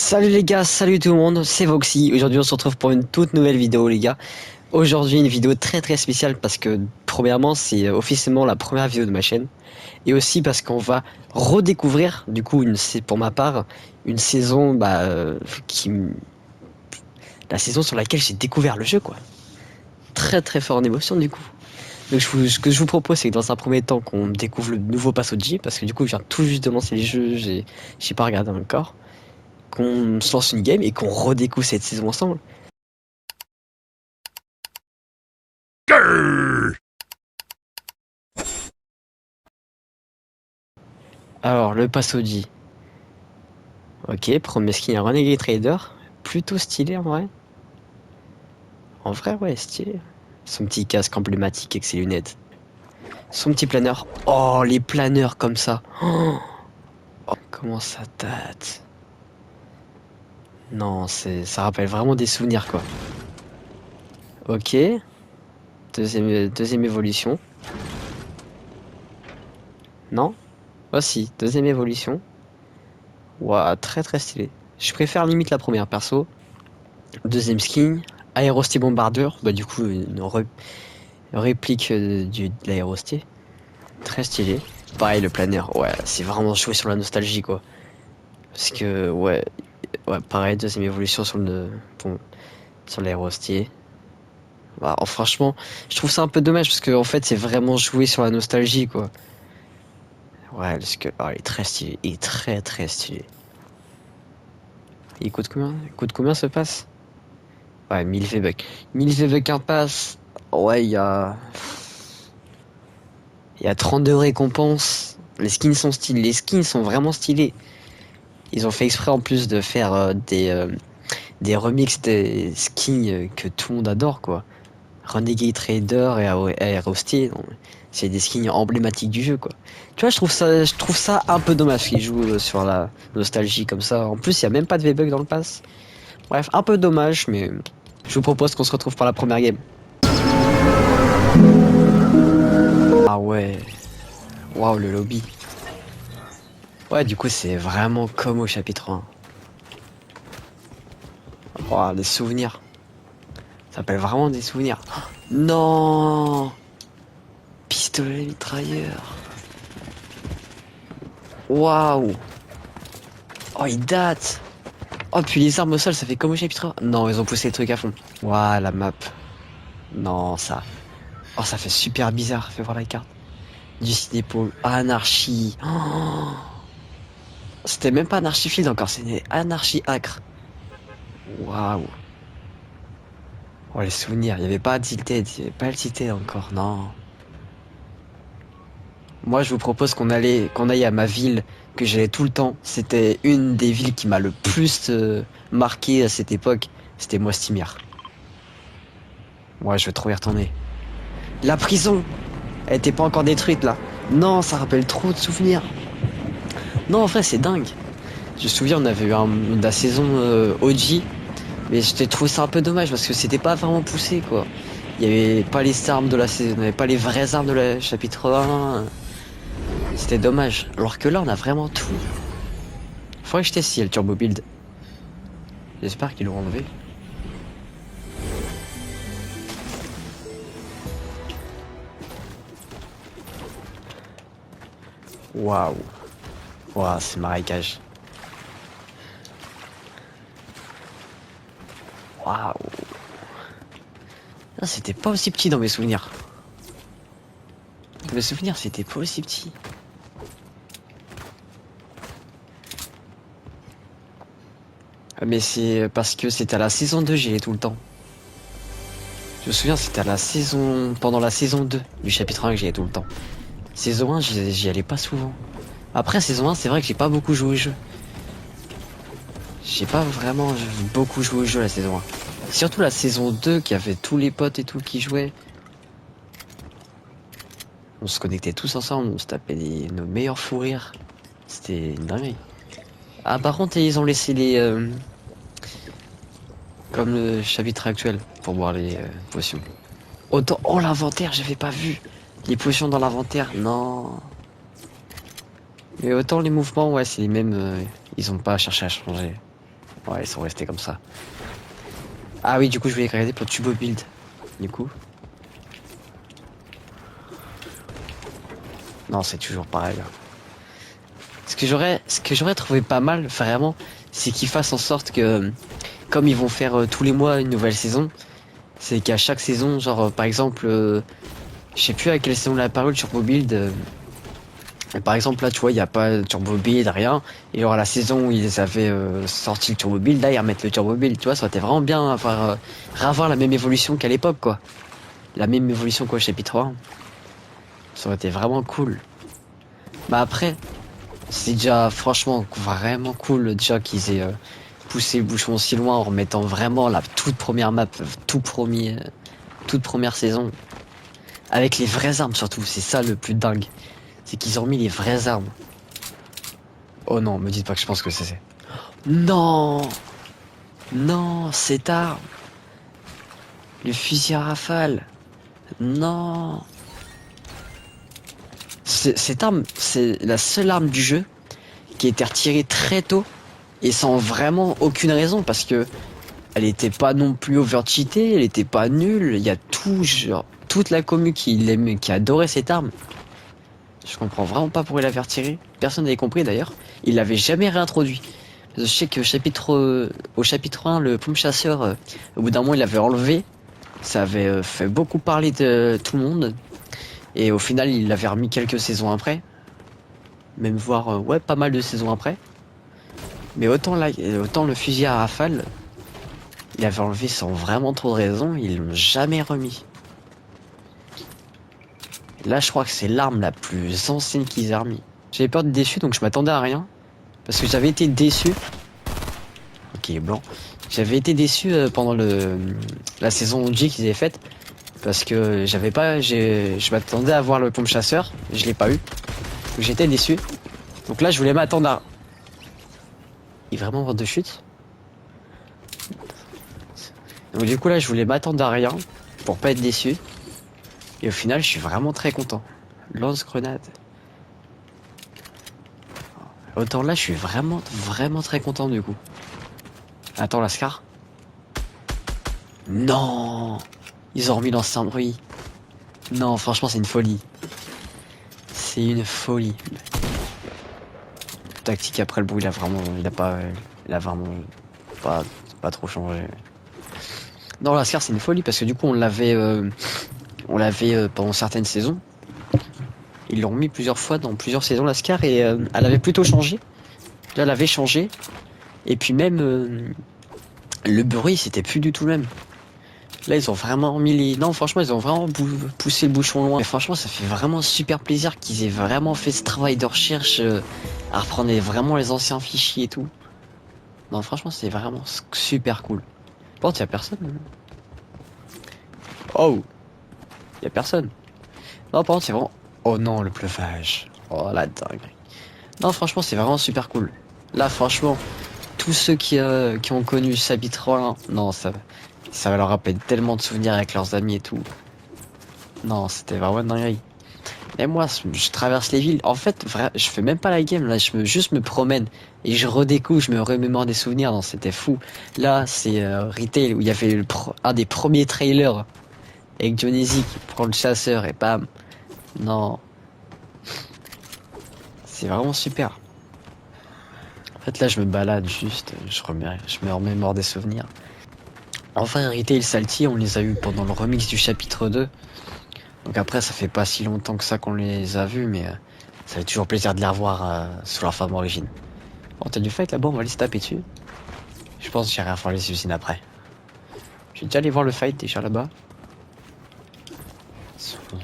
Salut les gars, salut tout le monde, c'est Voxy. Aujourd'hui on se retrouve pour une toute nouvelle vidéo les gars. Aujourd'hui une vidéo très spéciale parce que premièrement c'est officiellement la première vidéo de ma chaîne. Et aussi parce qu'on va redécouvrir, du coup c'est pour ma part, une saison qui... La saison sur laquelle j'ai découvert le jeu quoi. Très fort en émotion du coup. Donc ce que je vous propose c'est que dans un premier temps qu'on découvre le nouveau Passoji parce que du coup je viens tout juste de lancer les jeux, j'ai pas regardé encore. Qu'on se lance une game et qu'on redécouvre cette saison ensemble. Alors, le Passoji. Ok, premier skin Renegade Trader. Plutôt stylé en vrai. En vrai, ouais, stylé. Son petit casque emblématique avec ses lunettes. Son petit planeur. Oh, les planeurs comme ça. Oh, comment ça date. Non, ça rappelle vraiment des souvenirs quoi. Ok, deuxième évolution. Non? Oh si, deuxième évolution. Ouah, très stylé. Je préfère limite la première perso. Deuxième skin, aérostier bombardeur, bah du coup une réplique de l'aérostier, très stylé. Pareil le planeur, ouais, c'est vraiment joué sur la nostalgie quoi. Parce que ouais pareil deuxième évolution sur sur l'aérostier. Bah, franchement, je trouve ça un peu dommage parce que en fait c'est vraiment joué sur la nostalgie quoi. Ouais, parce que il est très stylé, il est très stylé. Il coûte combien? Il coûte combien ce pass? Ouais, 1000 V-Bucks. 1000 V-Bucks un pass. Ouais, il y a 32 récompenses. Les skins sont stylés. Les skins sont vraiment stylés. Ils ont fait exprès en plus de faire des remixes des skins que tout le monde adore, quoi. Renegade Trader et Aerostier, c'est des skins emblématiques du jeu, quoi. Tu vois, je trouve ça un peu dommage qu'ils jouent sur la nostalgie comme ça. En plus, il y a même pas de V-Bucks dans le pass. Bref, un peu dommage, mais je vous propose qu'on se retrouve pour la première game. Ah ouais, waouh, le lobby. Ouais, du coup, c'est vraiment comme au chapitre 1. Oh, des souvenirs. Ça s'appelle vraiment des souvenirs. Non! Pistolet mitrailleur. Waouh! Oh, il date! Oh, puis les armes au sol, ça fait comme au chapitre 1. Non, ils ont poussé le truc à fond. Waouh, la map. Non, ça. Oh, ça fait super bizarre. Fais voir la carte. Du Cinépole. Anarchie. Oh, c'était même pas Anarchie Field encore, c'était Anarchie Acre. Waouh! Oh, les souvenirs. Il y avait pas Tilted, il y avait pas le Tilted encore, non. Moi, je vous propose qu'on aille à ma ville que j'allais tout le temps. C'était une des villes qui m'a le plus marqué à cette époque. C'était Mostimir. Moi, je veux trop y retourner. La prison, elle était pas encore détruite là. Non, ça rappelle trop de souvenirs. Non, en vrai, c'est dingue. Je me souviens, on avait eu la saison OG, mais j'étais trouvé ça un peu dommage parce que c'était pas vraiment poussé quoi. Il y avait pas les armes de la saison, il y avait pas les vraies armes de la chapitre 1. C'était dommage. Alors que là, on a vraiment tout. Faudrait que je teste si y a le turbo build. J'espère qu'ils l'ont enlevé. Waouh. Waouh, c'est marécage. Waouh. Ah, c'était pas aussi petit dans mes souvenirs. Dans mes souvenirs, c'était pas aussi petit. Ah, mais c'est parce que c'était à la saison 2, j'y allais tout le temps. Je me souviens, c'était à la saison... Pendant la saison 2 du chapitre 1 que j'y allais tout le temps. Saison 1, j'y allais pas souvent. Après, saison 1, c'est vrai que j'ai pas beaucoup joué au jeu. J'ai pas vraiment beaucoup joué au jeu la saison 1. Surtout la saison 2 qui avait tous les potes et tout qui jouaient. On se connectait tous ensemble, on se tapait nos meilleurs fous rires. C'était une dinguerie. Ah par contre ils ont laissé comme le chapitre actuel pour boire les potions. Autant... Oh l'inventaire, j'avais pas vu. Les potions dans l'inventaire, non. Mais autant les mouvements, ouais c'est les mêmes. Ils ont pas cherché à changer. Ouais, ils sont restés comme ça. Ah oui, du coup, je voulais regarder pour Turbo Build. Du coup. Non, c'est toujours pareil. Ce que j'aurais trouvé pas mal, vraiment, c'est qu'ils fassent en sorte que, comme ils vont faire tous les mois une nouvelle saison, c'est qu'à chaque saison, genre, par exemple, je sais plus à quelle saison il a apparu le Turbo Build. Par exemple, là, tu vois, il n'y a pas de Turbo Build, rien. Et genre, la saison où ils avaient sorti le Turbo Build, là, ils remettent le Turbo Build. Tu vois, ça aurait été vraiment bien avoir la même évolution qu'à l'époque, quoi. La même évolution qu'au chapitre 1. Ça aurait été vraiment cool. Bah après, c'est déjà franchement vraiment cool déjà qu'ils aient poussé le bouchon si loin en remettant vraiment la toute première map, toute première saison. Avec les vraies armes surtout, c'est ça le plus dingue. C'est qu'ils ont mis les vraies armes. Oh non, me dites pas que je pense que c'est. Non! Non, cette arme! Le fusil à rafale! Non! Cette arme, c'est la seule arme du jeu qui a été retirée très tôt et sans vraiment aucune raison parce que elle était pas non plus overcheatée, elle était pas nulle, il y a tout, genre, toute la commu qui adorait cette arme. Je comprends vraiment pas pourquoi il l'avait retirée. Personne n'avait compris d'ailleurs. Il l'avait jamais réintroduit. Je sais que au chapitre 1, le pompe chasseur, au bout d'un moment, il l'avait enlevé. Ça avait fait beaucoup parler de tout le monde. Et au final, il l'avait remis quelques saisons après. Même voire, ouais, pas mal de saisons après. Mais autant là, autant le fusil à rafale, il avait enlevé sans vraiment trop de raison. Ils l'ont jamais remis. Là, je crois que c'est l'arme la plus ancienne qu'ils aient remis. J'avais peur d'être déçu, donc je m'attendais à rien. Parce que j'avais été déçu. Ok, il est blanc. J'avais été déçu pendant la saison G qu'ils avaient faite. Parce que je m'attendais à voir le pompe chasseur. Je l'ai pas eu. Donc j'étais déçu. Donc là, je voulais m'attendre à. Il est vraiment en de chute. Donc du coup, là, je voulais m'attendre à rien. Pour pas être déçu. Et au final, je suis vraiment très content. Lance-grenade. Autant là, je suis vraiment, vraiment très content du coup. Attends, la Scar. Non! Ils ont remis l'ancien bruit. Non, franchement, c'est une folie. C'est une folie. Tactique après le bruit, il a vraiment pas, pas trop changé. Non, la Scar, c'est une folie parce que du coup, on l'avait pendant certaines saisons. Ils l'ont remis plusieurs fois dans plusieurs saisons, la Scar, et elle avait plutôt changé. Là, elle avait changé. Et puis même, le bruit, c'était plus du tout le même. Là, ils ont vraiment mis les. Non, franchement, ils ont vraiment poussé le bouchon loin. Mais franchement, ça fait vraiment super plaisir qu'ils aient vraiment fait ce travail de recherche à reprendre vraiment les anciens fichiers et tout. Non, franchement, c'est vraiment super cool. Par contre, y a personne. Oh! Y a personne. Non, par contre, c'est vraiment. Oh non, le pleuvage. Oh la dingue. Non, franchement, c'est vraiment super cool. Là, franchement, tous ceux qui ont connu Sabit 3, non, ça va leur rappeler tellement de souvenirs avec leurs amis et tout. Non, c'était vraiment une dinguerie. Et moi, je traverse les villes. En fait, je fais même pas la game, là, juste me promène. Et je redécouvre, je me remémore des souvenirs. Non, c'était fou. Là, c'est Retail, où il y avait un des premiers trailers. Avec Dionysie qui prend le chasseur et bam. Non. C'est vraiment super. En fait, là, je me balade juste, je me remémore des souvenirs. Enfin, Retail Salty, on les a eu pendant le remix du chapitre 2. Donc après, ça fait pas si longtemps que ça qu'on les a vus, mais ça fait toujours plaisir de les revoir sous leur forme origine. Bon, t'as du fight là-bas, on va aller se taper dessus. Je pense que j'irai faire les usines après. J'ai déjà allé voir le fight déjà là-bas.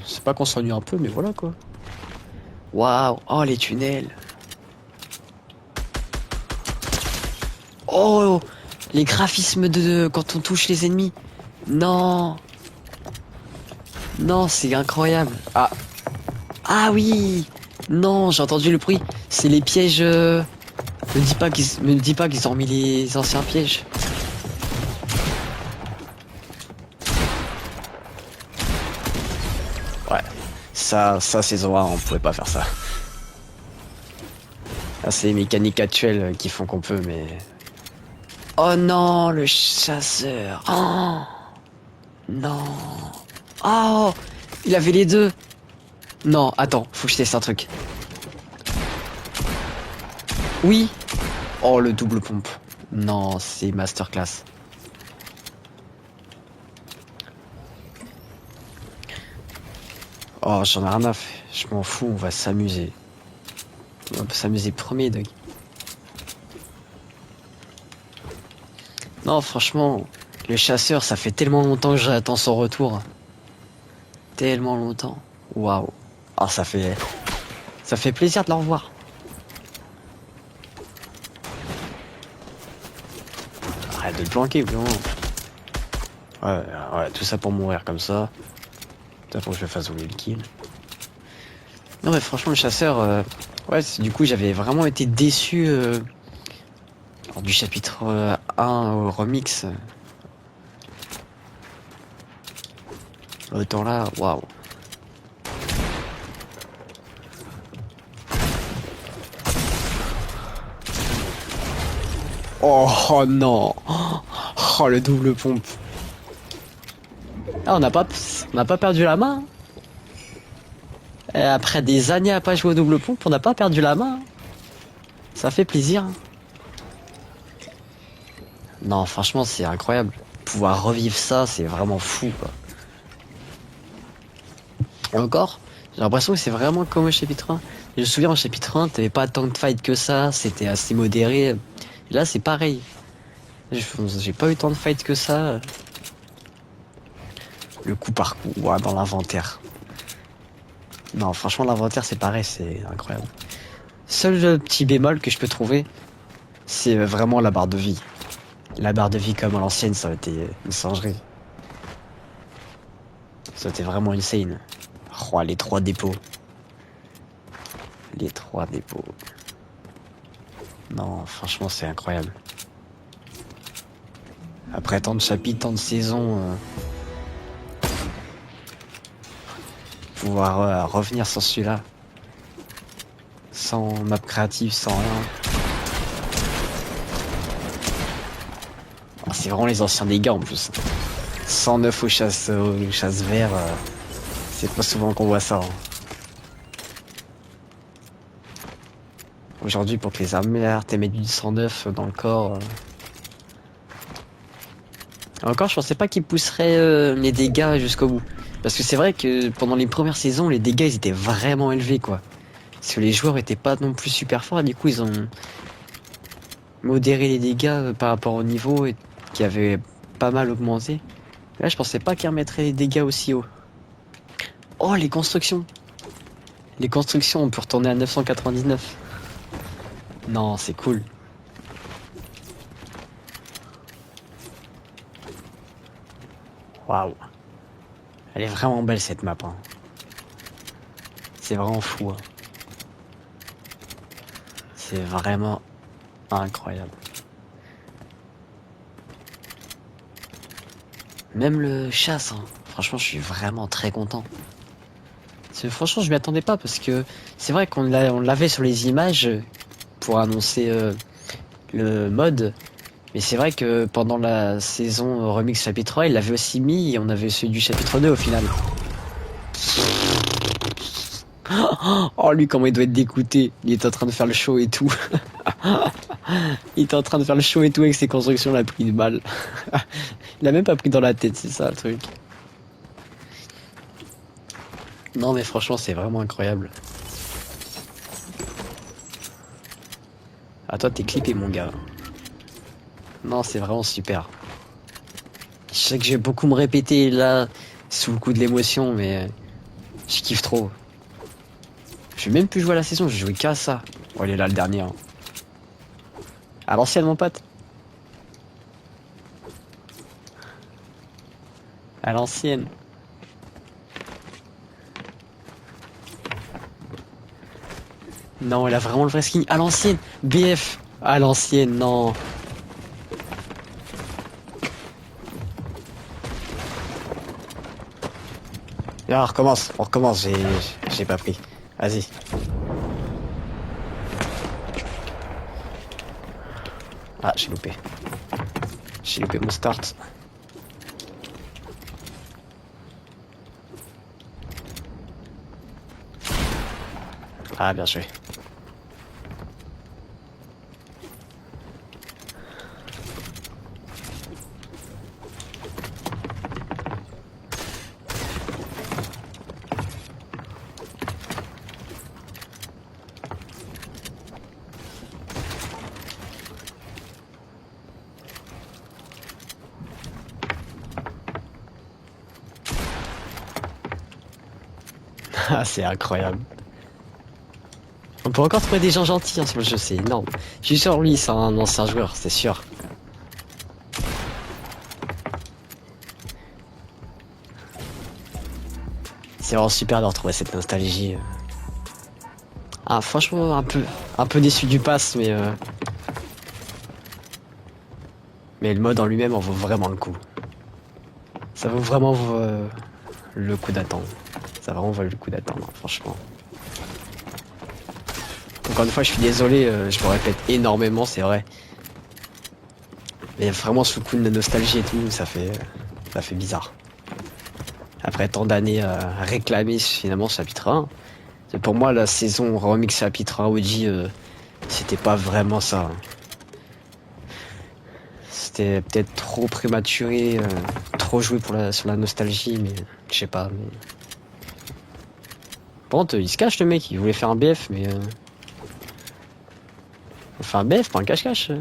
C'est pas qu'on s'ennuie un peu, mais voilà quoi. Waouh, oh les tunnels. Oh, les graphismes quand on touche les ennemis. Non. Non, c'est incroyable. Ah. Ah oui. Non, j'ai entendu le bruit. C'est les pièges. Me dis pas qu'ils ont mis les anciens pièges. Ouais. Ça, saison 1, on pouvait pas faire ça. Ah, c'est les mécaniques actuelles qui font qu'on peut, mais Oh non, le chasseur. Oh non. Oh, il avait les deux. Non, attends, faut que je teste un truc. Oui. Oh, le double pompe. Non, c'est masterclass. Oh, j'en ai rien à faire. Je m'en fous, on va s'amuser. On va s'amuser premier, Doug. Non, franchement, le chasseur, ça fait tellement longtemps que j'attends son retour. Tellement longtemps. Waouh. Ah, ça fait plaisir de le revoir. Arrête de te planquer, vraiment. Ouais, ouais, tout ça pour mourir comme ça. Putain, faut que je le fasse rouler le kill. Non, mais franchement, le chasseur, ouais, du coup, j'avais vraiment été déçu lors du chapitre 1 au remix. Autant là, waouh. Oh, oh non. Oh, le double pompe. Ah, on n'a pas perdu la main. Et après des années à pas jouer au double pompe, on n'a pas perdu la main. Ça fait plaisir. Non, franchement, c'est incroyable. Pouvoir revivre ça, c'est vraiment fou, quoi. Et encore, j'ai l'impression que c'est vraiment comme au chapitre 1. Je me souviens, au chapitre 1, t'avais pas tant de fight que ça, c'était assez modéré. Et là, c'est pareil. J'ai pas eu tant de fight que ça. Le coup par coup, ouah, dans l'inventaire. Non, franchement, l'inventaire, c'est pareil, c'est incroyable. Seul petit bémol que je peux trouver, c'est vraiment la barre de vie. La barre de vie comme à l'ancienne, ça aurait été une singerie. Ça aurait été vraiment insane. Oh, les 3 dépôts. Les 3 dépôts. Non, franchement, c'est incroyable. Après tant de chapitres, tant de saisons, pouvoir revenir sur celui-là. Sans map créative, sans rien. Oh, c'est vraiment les anciens dégâts en plus. 109 aux chasses vert, c'est pas souvent qu'on voit ça. Hein. Aujourd'hui, pour que les armures t'aies mettre du 109 dans le corps. Encore, je pensais pas qu'ils pousseraient les dégâts jusqu'au bout. Parce que c'est vrai que pendant les premières saisons, les dégâts ils étaient vraiment élevés quoi. Parce que les joueurs étaient pas non plus super forts, et du coup ils ont modéré les dégâts par rapport au niveau et qui avait pas mal augmenté. Là, je pensais pas qu'ils remettraient les dégâts aussi haut. Oh, les constructions! Les constructions, on peut retourner à 999. Non, c'est cool. Waouh. Elle est vraiment belle cette map. Hein. C'est vraiment fou. Hein. C'est vraiment incroyable. Même le chasse, hein. Franchement, je suis vraiment très content. Franchement, je m'y attendais pas parce que c'est vrai qu'on l'avait sur les images pour annoncer le mode. Mais c'est vrai que pendant la saison remix chapitre 3, il l'avait aussi mis et on avait celui du chapitre 2 au final. Oh, lui, comment il doit être dégoûté. Il est en train de faire le show et tout. Il était en train de faire le show et tout avec ses constructions, il a pris de balle. Il a même pas pris dans la tête, c'est ça le truc. Non, mais franchement, c'est vraiment incroyable. Ah, toi, t'es clippé, mon gars. Non, c'est vraiment super. Je sais que je vais beaucoup me répéter là, sous le coup de l'émotion, mais je kiffe trop. Je vais même plus jouer à la saison, je vais jouer qu'à ça. Oh, il est là le dernier. Hein. À l'ancienne, mon pote. À l'ancienne. Non, il a vraiment le vrai skin. À l'ancienne. BF. À l'ancienne, non. Et alors, on recommence, j'ai pas pris. Vas-y. Ah, j'ai loupé. J'ai loupé mon start. Ah, bien joué. Ah, c'est incroyable. On peut encore trouver des gens gentils hein, sur le jeu, c'est énorme. Je suis sûr, lui, c'est un ancien joueur, c'est sûr. C'est vraiment super de retrouver cette nostalgie. Ah, franchement, un peu déçu du pass, mais le mode en lui-même en vaut vraiment le coup. Ça vaut vraiment le coup d'attendre. Ça vraiment vaut le coup d'attendre, franchement. Encore une fois, je suis désolé, je me répète énormément, c'est vrai. Mais vraiment sous le coup de la nostalgie et tout, ça fait bizarre. Après tant d'années à réclamer finalement ce chapitre 1. Pour moi, la saison remix chapitre 1 OG, c'était pas vraiment ça. C'était peut-être trop prématuré, trop joué sur la nostalgie, mais je sais pas. Mais... Par contre, il se cache le mec, il voulait faire un BF, mais... Enfin un BF, pas un cache-cache.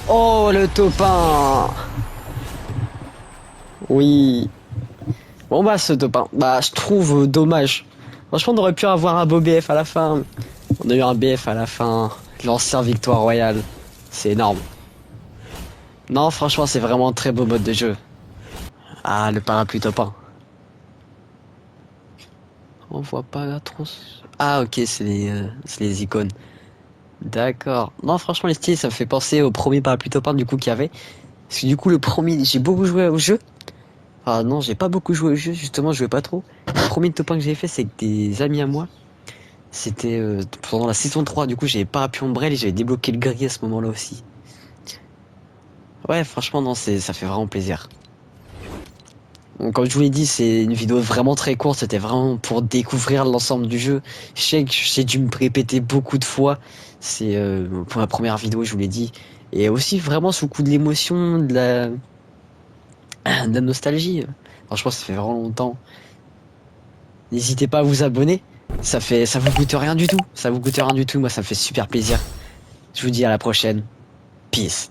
Oh, le topin! Oui. Bon bah ce topin, bah je trouve dommage. Franchement on aurait pu avoir un beau BF à la fin. On a eu un BF à la fin. L'ancien victoire royale. C'est énorme. Non franchement c'est vraiment un très beau mode de jeu. Ah le parapluie topin. On voit pas la tronche. Ah ok c'est les icônes. D'accord. Non franchement les styles ça me fait penser au premier parapluie topin du coup qu'il y avait. Parce que du coup le premier j'ai beaucoup joué au jeu. Ah non, j'ai pas beaucoup joué au jeu, justement, je jouais pas trop. Le premier top 1 que j'ai fait, c'est avec des amis à moi. C'était pendant la saison 3, du coup, j'avais pas appuyé ombrelle et j'avais débloqué le gris à ce moment-là aussi. Ouais, franchement, non, ça fait vraiment plaisir. Donc, comme je vous l'ai dit, c'est une vidéo vraiment très courte, c'était vraiment pour découvrir l'ensemble du jeu. Je sais que j'ai dû me répéter beaucoup de fois. C'est pour ma première vidéo, je vous l'ai dit. Et aussi vraiment sous le coup de l'émotion, de la nostalgie. Franchement, ça fait vraiment longtemps. N'hésitez pas à vous abonner. Ça vous coûte rien du tout. Ça vous coûte rien du tout. Moi, ça me fait super plaisir. Je vous dis à la prochaine. Peace.